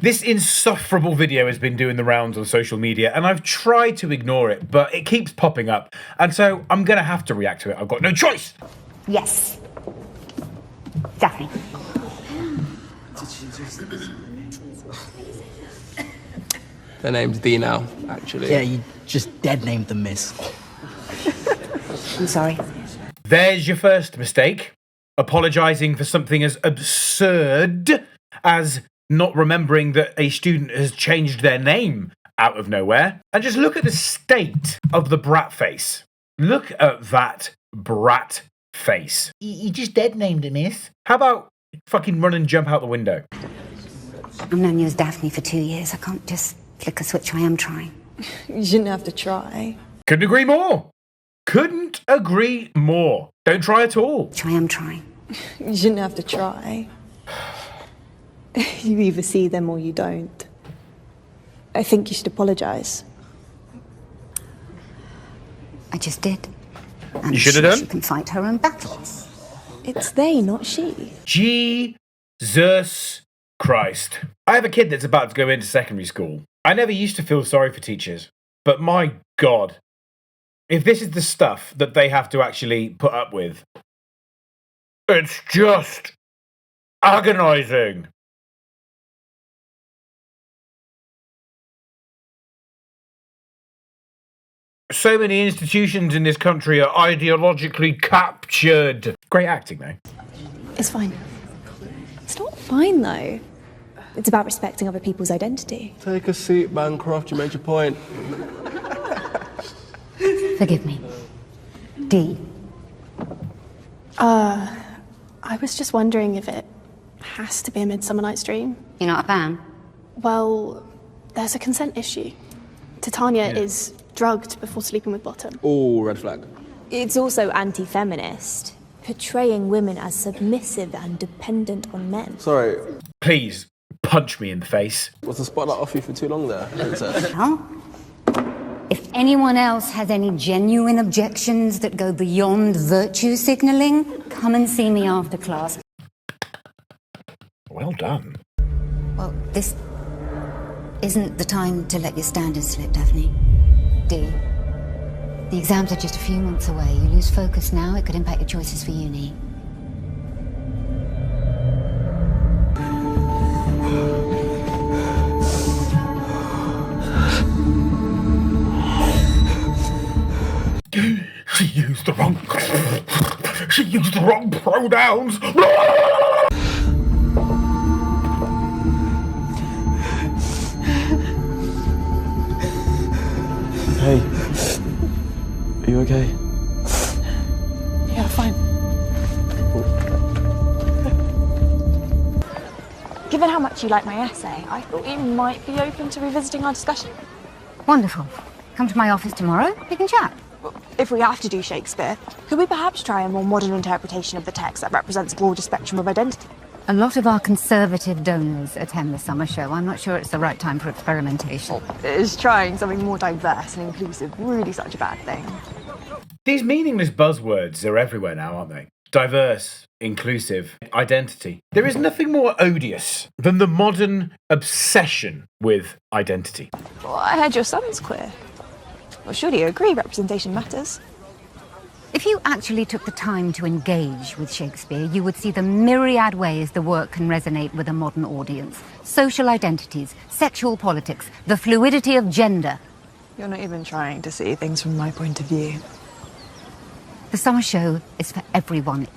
This insufferable video has been doing the rounds on social media, and I've tried to ignore it, but it keeps popping up. And so I'm going to have to react to it. I've got no choice. Yes. Daphne. Their name's Dee now, actually. Yeah, you just dead named them, miss. I'm sorry. There's your first mistake. Apologising for something as absurd as not remembering that a student has changed their name out of nowhere. And just look at the state of the brat face. Look at that brat face. You just dead named it, miss. How about fucking run and jump out the window? I've known you as Daphne for 2 years. I can't just flick a switch. I am trying. You shouldn't have to try. Couldn't agree more. Couldn't agree more. Don't try at all. I am trying. You shouldn't have to try. You either see them or you don't. I think you should apologise. I just did. And You should have done. She can fight her own battles. It's they, not she. Jesus Christ. I have a kid that's about to go into secondary school. I never used to feel sorry for teachers, but my God, if this is the stuff that they have to actually put up with, it's just agonising. So many institutions in this country are ideologically captured. Great acting, though. It's fine. It's not fine, though. It's about respecting other people's identity. Take a seat, Bancroft. You made your point. Forgive me. Dee. I was just wondering if it has to be a Midsummer Night's Dream. You're not a fan? Well, there's a consent issue. Titania is drugged before sleeping with Bottom. Oh, red flag. It's also anti-feminist, portraying women as submissive and dependent on men. Sorry, Please, punch me in the face. was the spotlight off you for too long there, princess? Well, if anyone else has any genuine objections that go beyond virtue signalling, come and see me after class. Well done. Well, this isn't the time to let your standards slip, Daphne. Dee, the exams are just a few months away. You lose focus now, it could impact your choices for uni. She used the wrong pronouns. Hey, are you okay? Yeah, fine. Given how much you like my essay, I thought you might be open to revisiting our discussion. Wonderful. Come to my office tomorrow, we can chat. If we have to do Shakespeare, could we perhaps try a more modern interpretation of the text that represents a broader spectrum of identity? A lot of our conservative donors attend the summer show. I'm not sure it's the right time for experimentation. Is trying something more diverse and inclusive really such a bad thing? These meaningless buzzwords are everywhere now, aren't they? Diverse, inclusive, identity. There is nothing more odious than the modern obsession with identity. Well, I heard your son's queer. Well, surely you agree representation matters. If you actually took the time to engage with Shakespeare, you would see the myriad ways the work can resonate with a modern audience. Social identities, sexual politics, the fluidity of gender. You're not even trying to see things from my point of view. The summer show is for everyone.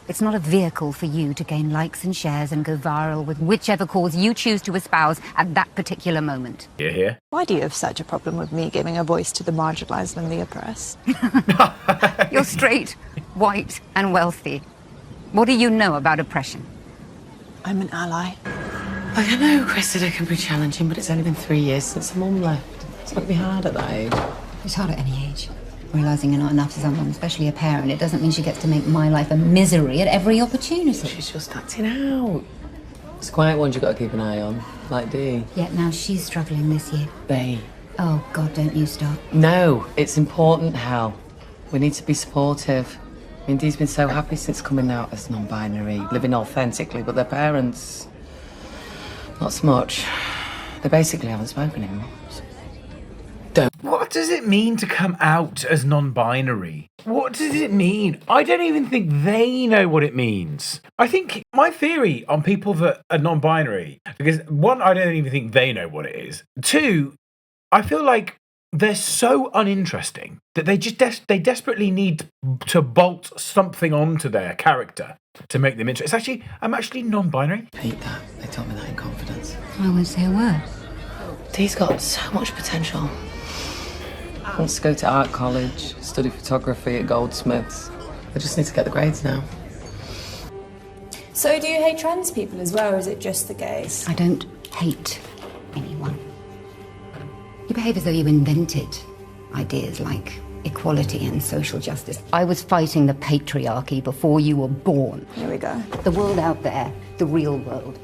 It's not a vehicle for you to gain likes and shares and go viral with whichever cause you choose to espouse at that particular moment. You hear? Why do you have such a problem with me giving a voice to the marginalised and the oppressed? You're straight, white, and wealthy. What do you know about oppression? I'm an ally. Like, I know Cressida can be challenging, but it's only been 3 years since her mum left. It's got to be hard at that age. It's hard at any age. Realising you're not enough to someone, especially a parent, it doesn't mean she gets to make my life a misery at every opportunity. She's just acting out. It's quiet ones you've got to keep an eye on, like Dee. Yet now she's struggling this year. Bae. Oh, God, don't you start. No, it's important, Hal. We need to be supportive. I mean, Dee's been so happy since coming out as non-binary, living authentically, but their parents, not so much. They basically haven't spoken in months. What does it mean to come out as non-binary? What does it mean? I don't even think they know what it means. I think my theory on people that are non-binary, because one, I don't even think they know what it is. Two, I feel like they're so uninteresting that they just they desperately need to bolt something onto their character to make them interesting. I'm actually non-binary. I hate that. They told me that in confidence. I won't say a word. Dee's got so much potential. Wants to go to art college, study photography at Goldsmiths. I just need to get the grades now. So do you hate trans people as well, or is it just the gays? I don't hate anyone. You behave as though you invented ideas like equality and social justice. I was fighting the patriarchy before you were born. Here we go. The world out there, the real world,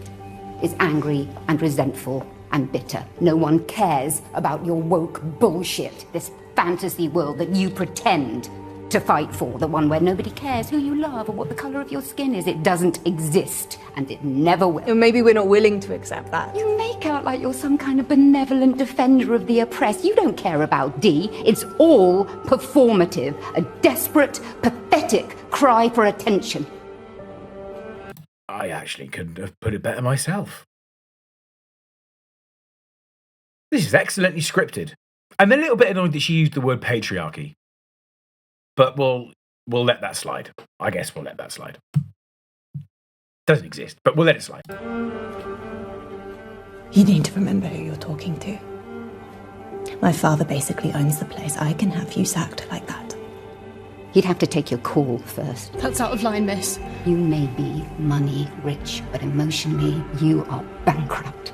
is angry and resentful and bitter. No one cares about your woke bullshit, this fantasy world that you pretend to fight for, the one where nobody cares who you love or what the colour of your skin is. It doesn't exist, and it never will. Or maybe we're not willing to accept that. You make out like you're some kind of benevolent defender of the oppressed. You don't care about Dee. It's all performative, a desperate, pathetic cry for attention. I actually couldn't have put it better myself. This is excellently scripted. I'm a little bit annoyed that she used the word patriarchy. But we'll let that slide. I guess we'll let that slide. Doesn't exist, but we'll let it slide. You need to remember who you're talking to. My father basically owns the place. I can have you sacked like that. He'd have to take your call first. That's out of line, miss. You may be money rich, but emotionally, you are bankrupt.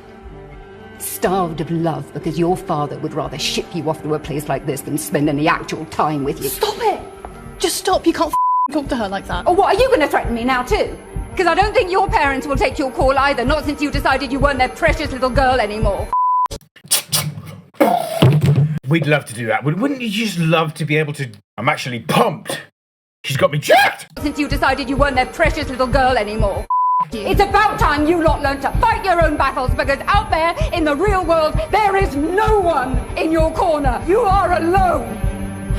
Starved of love because your father would rather ship you off to a place like this than spend any actual time with you. Stop it! Just stop. You can't talk to her like that. Oh, what, are you going to threaten me now too? Because I don't think your parents will take your call either, not since you decided you weren't their precious little girl anymore. We'd love to do that. Wouldn't you just love to be able to... I'm actually pumped. She's got me jacked. Since you decided you weren't their precious little girl anymore. It's about time you lot learned to fight your own battles, because out there in the real world, there is no one in your corner. You are alone.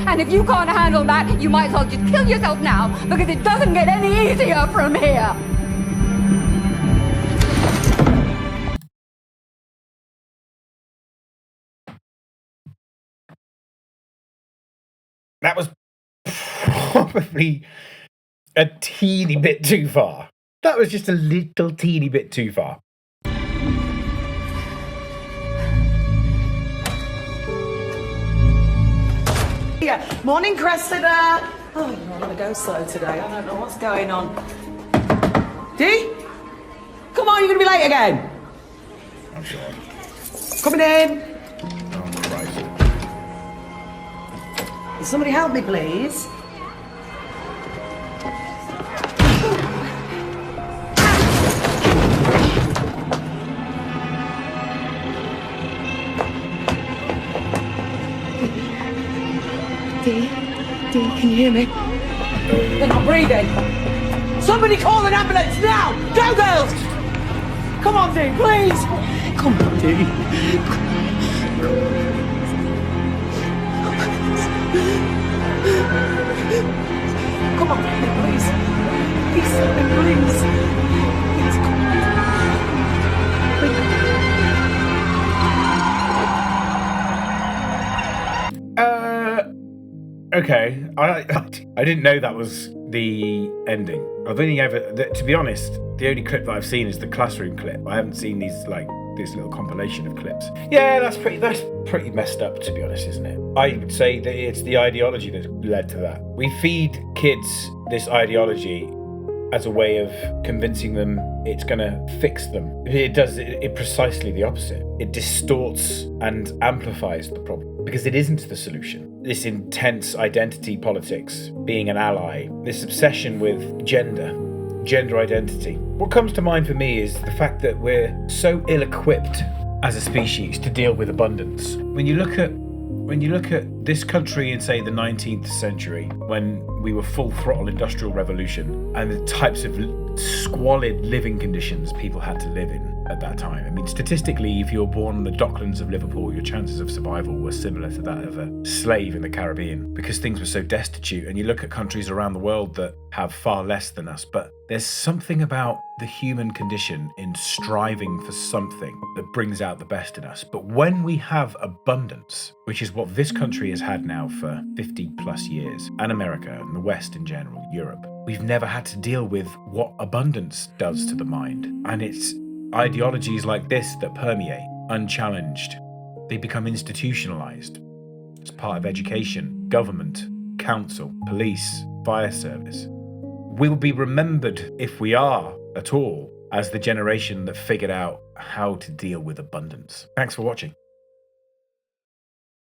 And if you can't handle that, you might as well just kill yourself now, because it doesn't get any easier from here. That was probably a teeny bit too far. That was just a little teeny bit too far. Yeah. Morning, Cressida. Oh, you're going to go slow today. I don't know what's going on. Dee? Come on, you're going to be late again. I'm sure. Coming in. Oh, Christ. Can somebody help me, please? Dee, can you hear me? They're not breathing. Somebody call an ambulance now! Go, girls! Come on, Dee, please! Come on, Dee. Come on, Dee, please. Please, please. Please, come Okay. I didn't know that was the ending. I've only ever, to be honest, the only clip that I've seen is the classroom clip. I haven't seen this little compilation of clips. Yeah, that's pretty messed up, to be honest, isn't it? I would say that it's the ideology that led to that. We feed kids this ideology as a way of convincing them it's going to fix them. It does it precisely the opposite. It distorts and amplifies the problem because it isn't the solution. This intense identity politics, being an ally, this obsession with gender identity. What comes to mind for me is the fact that we're so ill-equipped as a species to deal with abundance. When you look at this country in, say, the 19th century, when we were full throttle industrial revolution and the types of squalid living conditions people had to live in, at that time. I mean, statistically, if you were born on the docklands of Liverpool, your chances of survival were similar to that of a slave in the Caribbean, because things were so destitute. And you look at countries around the world that have far less than us, but there's something about the human condition in striving for something that brings out the best in us. But when we have abundance, which is what this country has had now for 50 plus years, and America and the West in general, Europe, we've never had to deal with what abundance does to the mind. And it's ideologies like this that permeate, unchallenged. They become institutionalized. It's part of education, government, council, police, fire service. We'll be remembered, if we are at all, as the generation that figured out how to deal with abundance. Thanks for watching.